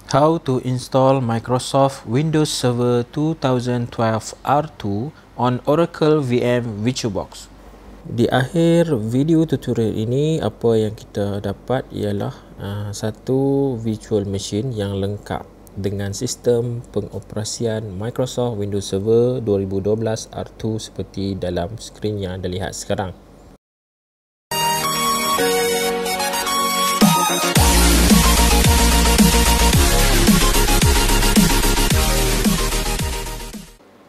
How to install Microsoft Windows Server 2012 R2 on Oracle VM VirtualBox. Di akhir video tutorial ini, apa yang kita dapat ialah satu virtual machine yang lengkap dengan sistem pengoperasian Microsoft Windows Server 2012 R2 seperti dalam skrin yang anda lihat sekarang.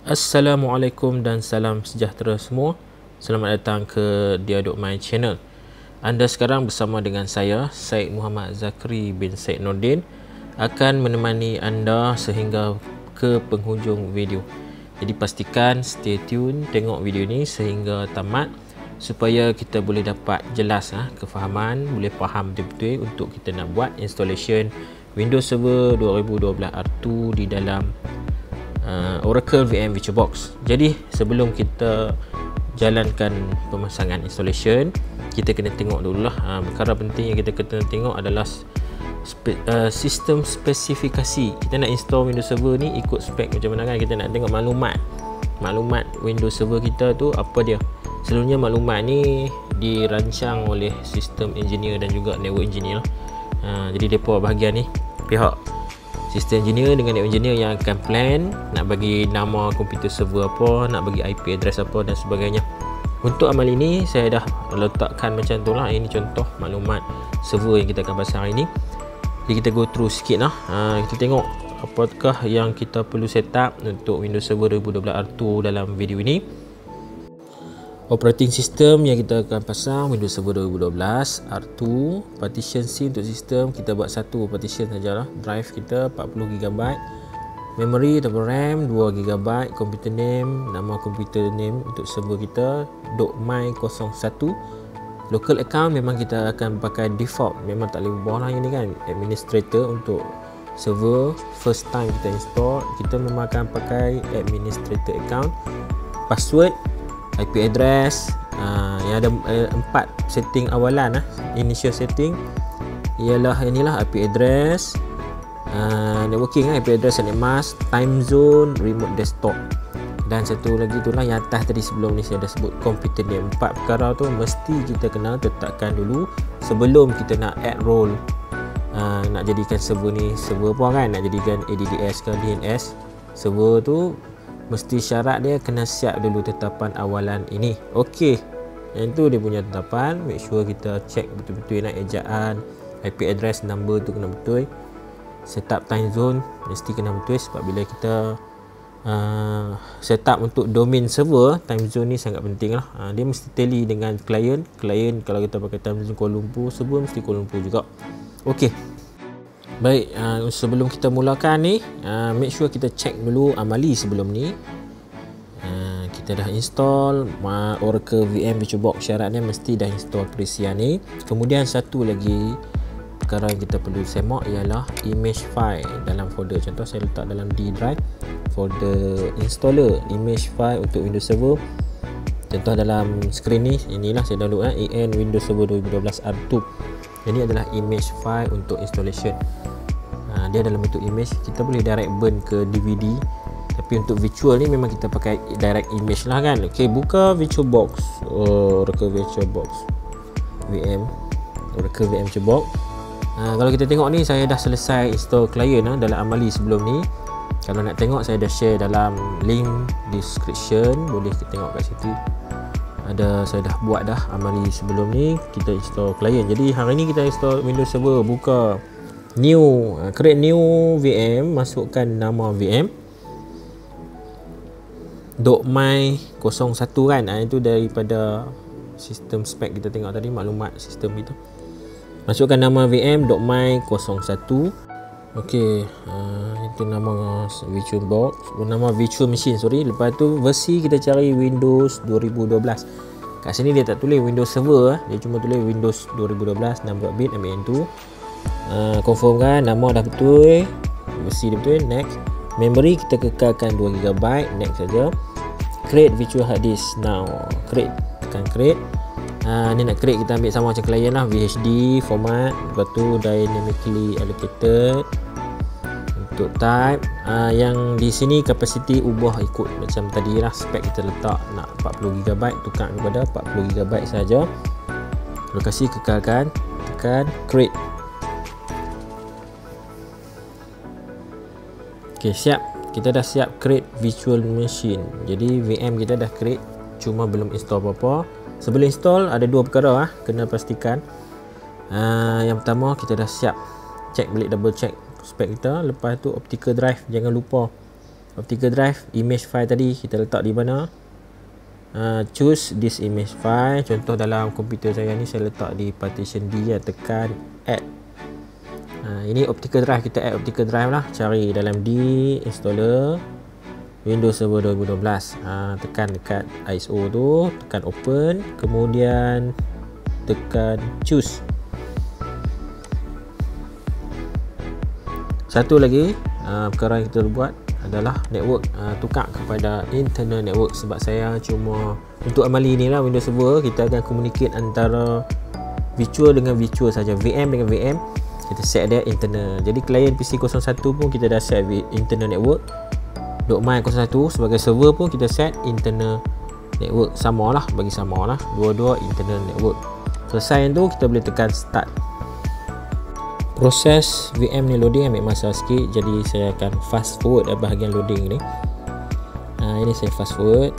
Assalamualaikum dan salam sejahtera semua. Selamat datang ke Diaduk My Channel. Anda sekarang bersama dengan saya, Syed Muhammad Zakri bin Syed Nordin, akan menemani anda sehingga ke penghujung video. Jadi pastikan stay tune, tengok video ni sehingga tamat supaya kita boleh dapat jelas kefahaman, boleh faham betul-betul untuk kita nak buat installation Windows Server 2012 R2 di dalam Oracle VM VirtualBox. Jadi sebelum kita jalankan pemasangan installation, kita kena tengok dululah perkara penting yang kita kena tengok adalah sistem spesifikasi. Kita nak install Windows Server ni ikut spek macam mana kan. Kita nak tengok maklumat Windows Server kita tu apa dia. Selalunya maklumat ni dirancang oleh sistem engineer dan juga network engineer lah. Jadi depa bahagian ni pihak sistem engineer dengan network engineer yang akan plan nak bagi nama komputer server apa, nak bagi IP address apa dan sebagainya. Untuk amal ini saya dah letakkan macam tu lah. Ini contoh maklumat server yang kita akan pasang hari ni. Jadi kita go through sikit lah. Kita tengok apakah yang kita perlu set up untuk Windows Server 2012 R2 dalam video ini. Operating system yang kita akan pasang Windows Server 2012 R2. Partition C untuk sistem kita buat satu partition sajalah. Drive kita 40GB, memory atau RAM 2GB, computer name, nama computer name untuk server kita .my01. Local account memang kita akan pakai default, memang tak boleh ubah lah ini kan. Administrator untuk server first time kita install, kita memang akan pakai administrator account. Password, IP address, yang ada 4 setting awalan initial setting ialah inilah IP address, networking IP address and mask, time zone, remote desktop, dan satu lagi itulah yang atas tadi sebelum ni saya dah sebut computer name. 4 perkara tu mesti kita kena letakkan dulu sebelum kita nak add role. Nak jadikan server ni server apa kan, nak jadikan ADDS ke DNS server tu mesti syarat dia kena siap dulu tetapan awalan ini. Okey, yang tu dia punya tetapan. Make sure kita check betul-betul ejaan, IP address, number tu kena betul. Setup time zone mesti kena betul sebab bila kita setup untuk domain server, time zone ni sangat penting lah. Dia mesti tally dengan client. Kalau kita pakai time zone Kuala Lumpur, server mesti Kuala Lumpur juga. Okey, baik, sebelum kita mulakan ni, make sure kita check dulu amali sebelum ni. Kita dah install Oracle VM VirtualBox, syaratnya mesti dah install perisian ni. Kemudian satu lagi perkara yang kita perlu semak ialah image file dalam folder. Contoh saya letak dalam D drive, folder installer image file untuk Windows Server. Contoh dalam skrin ni, inilah saya download EN Windows Server 2012 R2. Ini adalah image file untuk installation. Dia dalam bentuk image, kita boleh direct burn ke DVD, tapi untuk virtual ni memang kita pakai direct image lah kan. Ok, buka VirtualBox, Oracle VirtualBox VM, Oracle VM VirtualBox. Kalau kita tengok ni, saya dah selesai install client dalam amali sebelum ni. Kalau nak tengok, saya dah share dalam link description, boleh kita tengok kat situ. Saya dah buat dah amali sebelum ni, kita install client. Jadi hari ni kita install Windows Server. Buka new, create new VM, masukkan nama VM .my01 kan. Itu daripada sistem spek kita tengok tadi, maklumat sistem kita. Masukkan nama VM .my01. Okey, itu nama VirtualBox, nama virtual machine, sorry. Lepas tu versi kita cari Windows 2012. Kat sini dia tak tulis Windows Server, dia cuma tulis Windows 2012 6.bit MN2. Confirmkan nama dah betul, versi dia betul, next. Memory kita kekalkan 2GB, next saja. Create virtual hard disk now. Create, tekan create. Ni nak create, kita ambil sama macam client lah, VHD format, lepas tu dynamically allocated. untuk type. Yang di sini capacity ubah ikut macam tadi lah, spek kita letak nak 40GB, tukar kepada 40GB saja. Lokasi kekalkan, tekan create. Ok, siap. Kita dah siap create virtual machine. Jadi VM kita dah create, cuma belum install apa-apa. Sebelum install ada dua perkara kena pastikan. Yang pertama, kita dah siap check balik, double check spek kita. Lepas tu optical drive, jangan lupa optical drive image file tadi kita letak di mana. Choose this image file. Contoh dalam komputer saya ni, saya letak di partition D, tekan add. Ini optical drive, kita add optical drive lah. Cari dalam D, installer Windows Server 2012. Tekan dekat ISO tu, tekan open, kemudian tekan choose. Satu lagi perkara yang kita buat adalah network, tukar kepada internal network. Sebab saya cuma untuk amali ni lah, Windows Server kita akan communicate antara virtual dengan virtual saja, VM dengan VM. Kita set dia internal. Jadi klien PC 01 pun kita dah set internal network. .my 01 sebagai server pun kita set internal network, samalah, bagi samalah dua-dua internal network. Selesai tu kita boleh tekan start. Proses VM ni loading ambil masa sikit, jadi saya akan fast forward bahagian loading ni. Ini saya fast forward,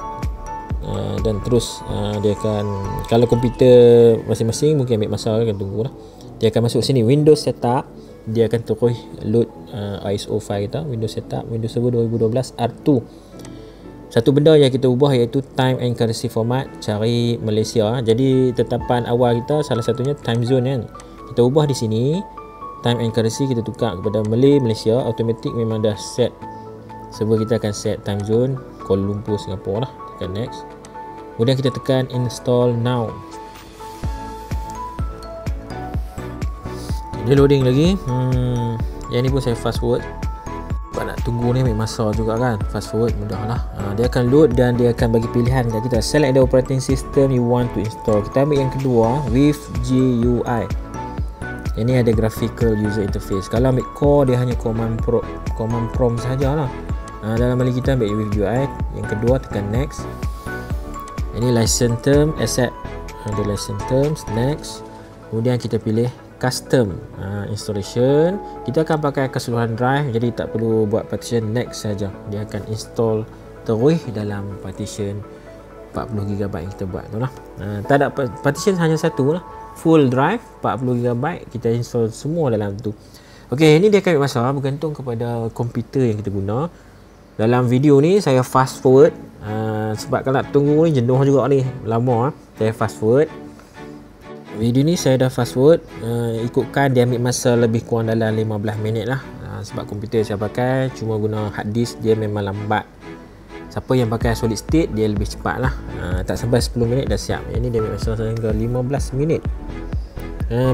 dan terus dia akan, kalau komputer masing-masing mungkin ambil masa, akan tunggu lah. Dia akan masuk sini Windows setup, dia akan terus load ISO file kita, Windows setup, Windows Server 2012 R2. Satu benda yang kita ubah iaitu time and currency format, cari Malaysia. Jadi tetapan awal kita salah satunya time zone kan. Kita ubah di sini, time and currency kita tukar kepada Malaysia. Automatic memang dah set, server kita akan set time zone Kuala Lumpur, Singapura lah. Tekan next. Kemudian kita tekan install now. Dia loading lagi. Yang ni pun saya fast forward. Sebab nak tunggu ni ambil masa juga kan. Fast forward mudah lah. Dia akan load dan dia akan bagi pilihan kat kita. Select the operating system you want to install. Kita ambil yang kedua, with GUI. Ini ada graphical user interface. Kalau ambil core, dia hanya command prompt sajalah. Dalam hal kita ambil with GUI. Yang kedua tekan next. Ini license term, accept. Ada license terms, next. Kemudian kita pilih custom installation. Kita akan pakai keseluruhan drive, jadi tak perlu buat partition, next saja. Dia akan install terus dalam partition 40GB yang kita buat tu lah. Tak ada partition, hanya satu lah, full drive 40GB, kita install semua dalam tu. Ok, ini dia akan ambil masa bergantung kepada komputer yang kita guna. Dalam video ni saya fast forward, sebab kalau nak tunggu ni jenuh juga ni, lama. Saya fast forward. Video ni saya dah fast forward, ikutkan dia ambil masa lebih kurang dalam 15 minit lah. Sebab komputer saya pakai cuma guna hard disk, dia memang lambat. Siapa yang pakai solid state dia lebih cepat lah. Tak sampai 10 minit dah siap. Yang ni dia ambil masa sehingga 15 minit.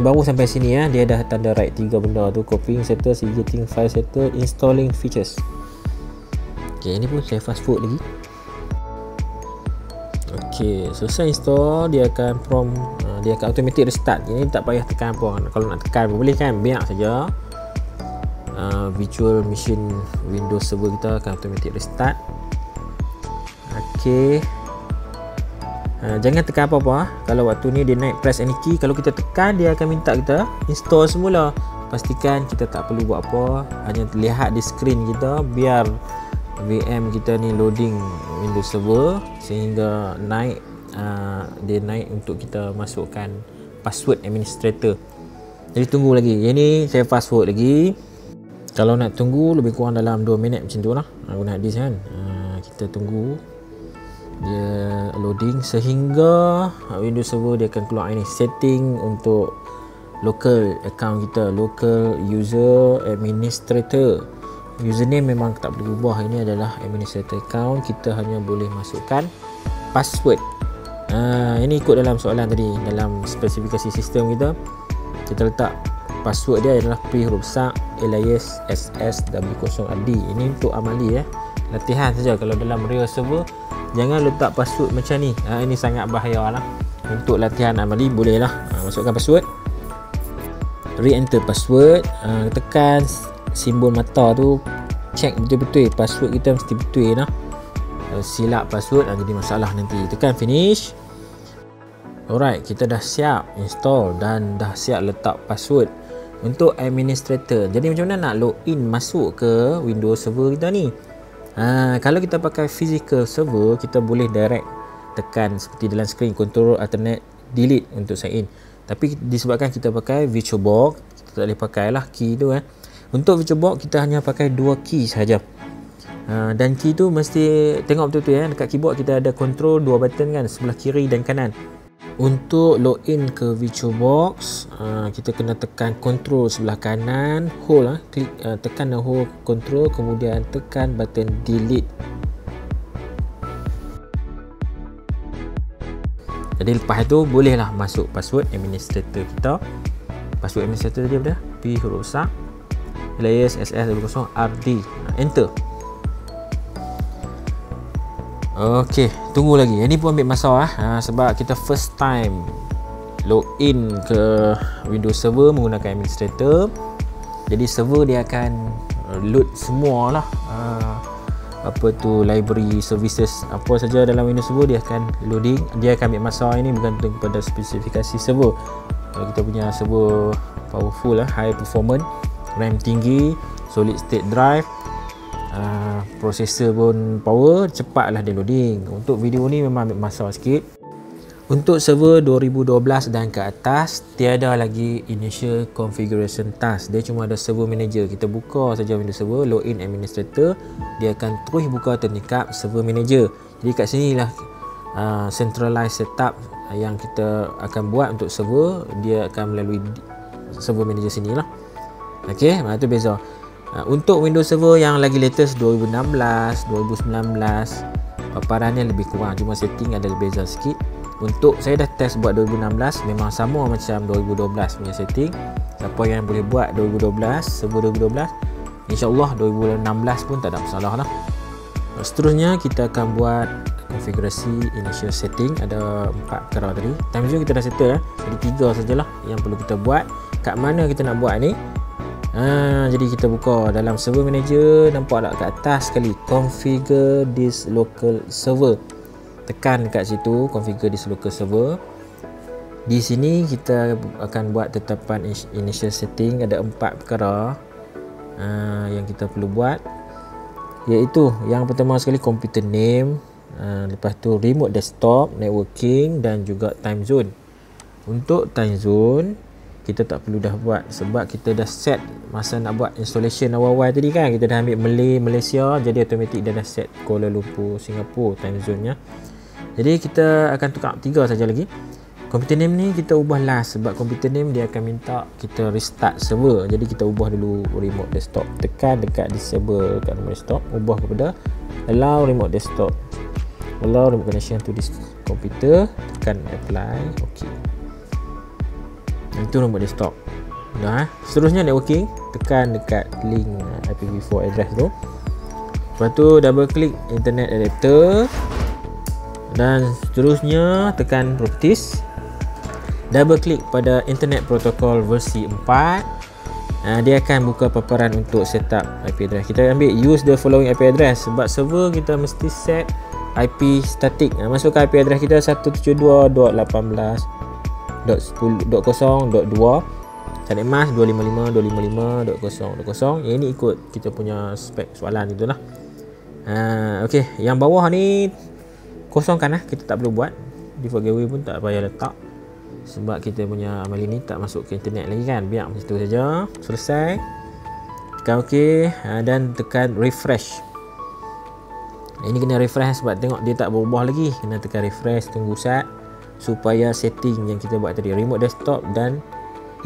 Baru sampai sini dia dah tanda write 3 benda tu: copying setter, getting file setter, installing features. Ok, ini pun saya fast forward lagi. Ok, selesai install, dia akan prompt, dia akan automatic restart. Ini tak payah tekan apa. Kalau nak tekan boleh kan, biar saja. Virtual machine Windows Server kita akan automatic restart. Ok, jangan tekan apa-apa. Kalau waktu ni dia naik press any key, kalau kita tekan dia akan minta kita install semula. Pastikan kita tak perlu buat apa, hanya lihat di screen kita, biar VM kita ni loading Windows Server sehingga naik, dia naik untuk kita masukkan password administrator. Jadi tunggu lagi. Yang ni saya fast forward lagi. Kalau nak tunggu lebih kurang dalam 2 minit macam tu lah, guna disk kan. Kita tunggu dia loading sehingga Windows Server dia akan keluar ini setting untuk local account kita, local user administrator. Username memang tak boleh ubah, ini adalah administrator account. Kita hanya boleh masukkan password. Ini ikut dalam soalan tadi, dalam spesifikasi sistem kita letak password dia adalah P huruf besar alias SSW0RD. Ini untuk amali latihan saja. Kalau dalam real server jangan letak password macam ni. Ini sangat bahaya lah. Untuk latihan amali boleh lah. Masukkan password, re-enter password, tekan simbol mata tu check betul-betul password kita mesti betul lah. Silap password jadi masalah nanti. Tekan finish. Alright, kita dah siap install dan dah siap letak password untuk administrator. Jadi macam mana nak login masuk ke Windows Server kita ni? Kalau kita pakai physical server, kita boleh direct tekan seperti dalam screen control alternate delete untuk sign in. Tapi disebabkan kita pakai VirtualBox, kita tak boleh pakai lah key tu Untuk VirtualBox kita hanya pakai 2 key sahaja. Dan key tu mesti tengok betul-betul dekat keyboard kita ada control 2 button kan, sebelah kiri dan kanan. Untuk login ke VirtualBox, kita kena tekan control sebelah kanan, hold klik, tekan hold control, kemudian tekan button delete. Jadi lepas tu bolehlah masuk password administrator kita. Password administrator dia apa? P huruf besar alias SS00 RD. Enter. Okey, tunggu lagi. Ini pun ambil masa sebab kita first time login ke Windows Server menggunakan administrator. Jadi server dia akan load semualah apa tu library services apa saja dalam Windows Server, dia akan loading. Dia akan ambil masa. Ini bergantung kepada spesifikasi server. Kalau kita punya server powerful high performance, RAM tinggi, solid state drive, processor pun power, cepatlah dia loading. Untuk video ni memang ambil masa sikit. Untuk server 2012 dan ke atas, tiada lagi initial configuration task. Dia cuma ada server manager. Kita buka saja Windows Server, login administrator, dia akan terus buka tingkap server manager. Jadi kat sini lah centralized setup yang kita akan buat untuk server. Dia akan melalui server manager sini lah. Okey, itu beza. Untuk Windows Server yang lagi latest 2016, 2019, paparannya lebih kurang, cuma setting ada beza sikit. Untuk saya dah test buat 2016, memang sama macam 2012 punya setting. Siapa yang boleh buat 2012, server 2012, insya-Allah 2016 pun tak ada masalah lah. Seterusnya kita akan buat konfigurasi initial setting. Ada 4 perkara tadi. Time zone kita dah settle jadi 3 sajalah yang perlu kita buat. Kat mana kita nak buat ni? Jadi kita buka dalam server manager, nampak tak kat atas sekali configure this local server. Tekan kat situ configure this local server. Di sini kita akan buat tetapan initial setting. Ada 4 perkara yang kita perlu buat, iaitu yang pertama sekali computer name, lepas tu remote desktop, networking dan juga time zone. Untuk time zone kita tak perlu dah buat sebab kita dah set masa nak buat installation awal-awal tadi kan. Kita dah ambil Malaysia, jadi automatik dia dah set Kuala Lumpur, Singapura time zone nya. Jadi kita akan tukar 3 saja lagi. Computer name ni kita ubah last sebab computer name dia akan minta kita restart server. Jadi kita ubah dulu remote desktop. Tekan dekat disable kat remote desktop, ubah kepada allow remote desktop, allow remote connection to this computer. Tekan apply, okey. Itu remote desktop. Dah. Seterusnya networking, tekan dekat link IPv4 address tu. Lepas tu double klik internet adapter. Dan seterusnya tekan properties. Double klik pada internet protocol versi 4. Dia akan buka paparan untuk setup IP address. Kita ambil use the following IP address sebab server kita mesti set IP static. Masukkan IP address kita 172.18.10.2. Cari emas 255.255.0.0. Yang ini ikut kita punya spek soalan itulah. Okey, yang bawah ni kosongkan kita tak perlu buat. Default gateway pun tak payah letak sebab kita punya amal ini tak masuk ke internet lagi kan. Biar macam tu saja. Selesai. Tekan OK dan tekan refresh. Ini kena refresh sebab tengok dia tak berubah lagi. Kena tekan refresh, tunggu sat supaya setting yang kita buat tadi remote desktop dan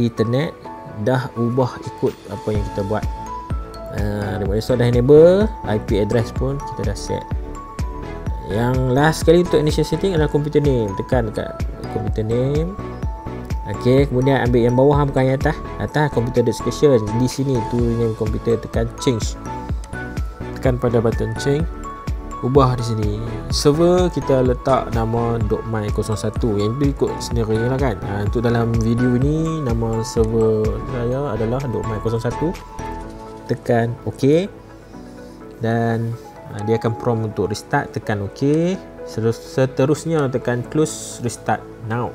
internet dah ubah ikut apa yang kita buat. Remote desktop dah enable, IP address pun kita dah set. Yang last sekali untuk initial setting adalah computer name. Tekan dekat computer name. Okey, kemudian ambil yang bawah, bukan yang atas. Atas computer description. Di sini tu name computer, tekan change. Tekan pada button change. Ubah di sini. Server kita letak nama .my01. Yang itu ikut sendiri lah kan. Untuk dalam video ni nama server saya adalah .my01. Tekan OK. dan dia akan prompt untuk restart. Tekan OK. Seterusnya tekan close, restart now.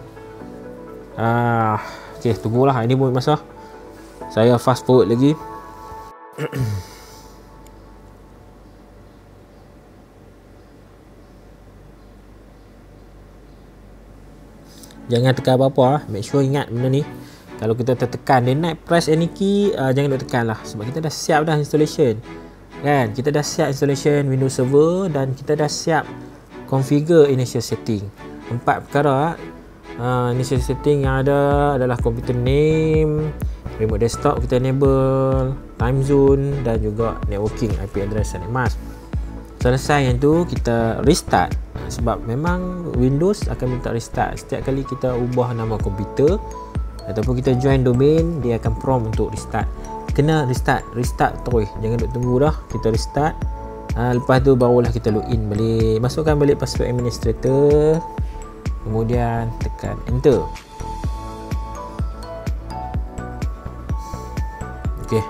Ok, tunggulah, ini pun masa. Saya fast forward lagi. Jangan tekan apa-apa, make sure ingat benda ni. Kalau kita tertekan dia naik press any key, jangan duk tekan lah, sebab kita dah siap dah installation kan. Kita dah siap installation Windows Server dan kita dah siap configure initial setting. 4 perkara. Initial setting yang ada adalah computer name, remote desktop kita enable, time zone dan juga networking, IP address dan mask. Selesai yang tu kita restart, sebab memang Windows akan minta restart setiap kali kita ubah nama komputer ataupun kita join domain, dia akan prompt untuk restart. Kena restart terus, jangan duk tunggu dah. Kita restart, lepas tu barulah kita login balik, masukkan balik password administrator, kemudian tekan enter. Ok,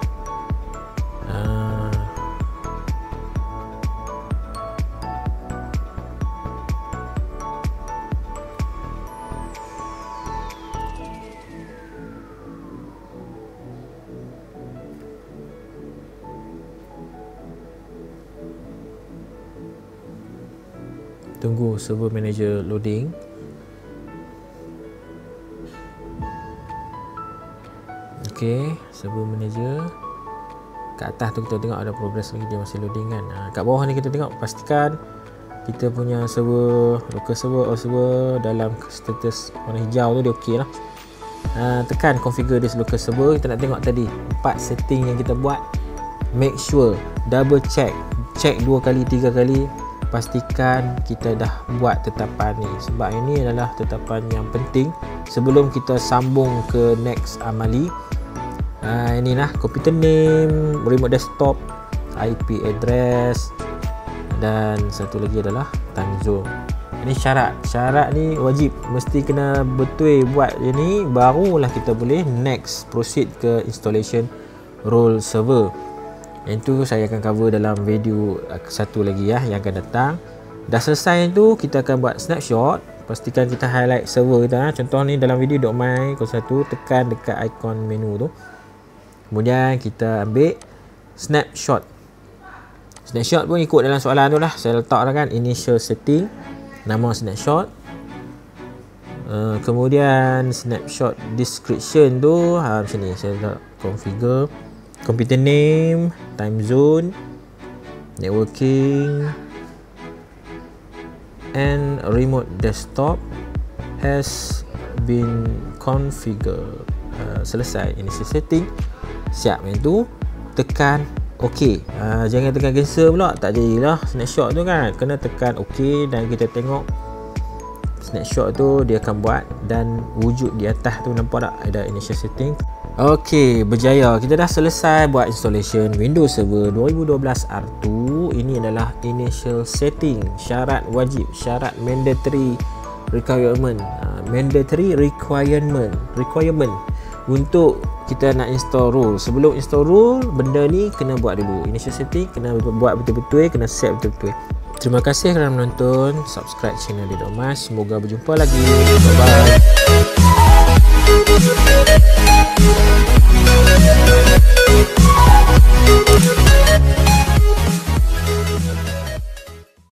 tunggu server manager loading. Ok, server manager kat atas tu kita tengok ada progress lagi, dia masih loading kan. Kat bawah ni kita tengok, pastikan kita punya server, local server or server dalam status warna hijau tu dia ok lah. Tekan configure this local server. Kita nak tengok tadi 4 setting yang kita buat. Make sure, double check 2 kali 3 kali, pastikan kita dah buat tetapan ni, sebab ini adalah tetapan yang penting sebelum kita sambung ke next amali. Inilah computer name, remote desktop, IP address dan satu lagi adalah time zone. Ini syarat ni wajib, mesti kena betul buat yang ni, barulah kita boleh next proceed ke installation role server. Yang tu saya akan cover dalam video satu lagi ya, yang akan datang. Dah selesai tu, kita akan buat snapshot. Pastikan kita highlight server kita. Contoh ni dalam video .my01, tekan dekat ikon menu tu. Kemudian kita ambil snapshot. Snapshot pun ikut dalam soalan tu lah. Saya letak kan initial setting, nama snapshot. Kemudian snapshot description tu macam ni, saya letak configure computer name, time zone, networking and remote desktop has been configured. Selesai initial setting, siap yang tu, tekan OK. Jangan tekan cancel pula, tak jadilah snapshot tu kan. Kena tekan OK dan kita tengok snapshot tu dia akan buat, dan wujud di atas tu nampak tak ada initial setting. Ok, berjaya. Kita dah selesai buat installation Windows Server 2012 R2. Ini adalah initial setting, syarat wajib, syarat mandatory requirement, requirement untuk kita nak install rule. Sebelum install rule, benda ni kena buat dulu. Initial setting kena buat betul-betul, kena set betul-betul. Terima kasih kerana menonton. Subscribe channel Dedok Mas. Semoga berjumpa lagi. Bye bye.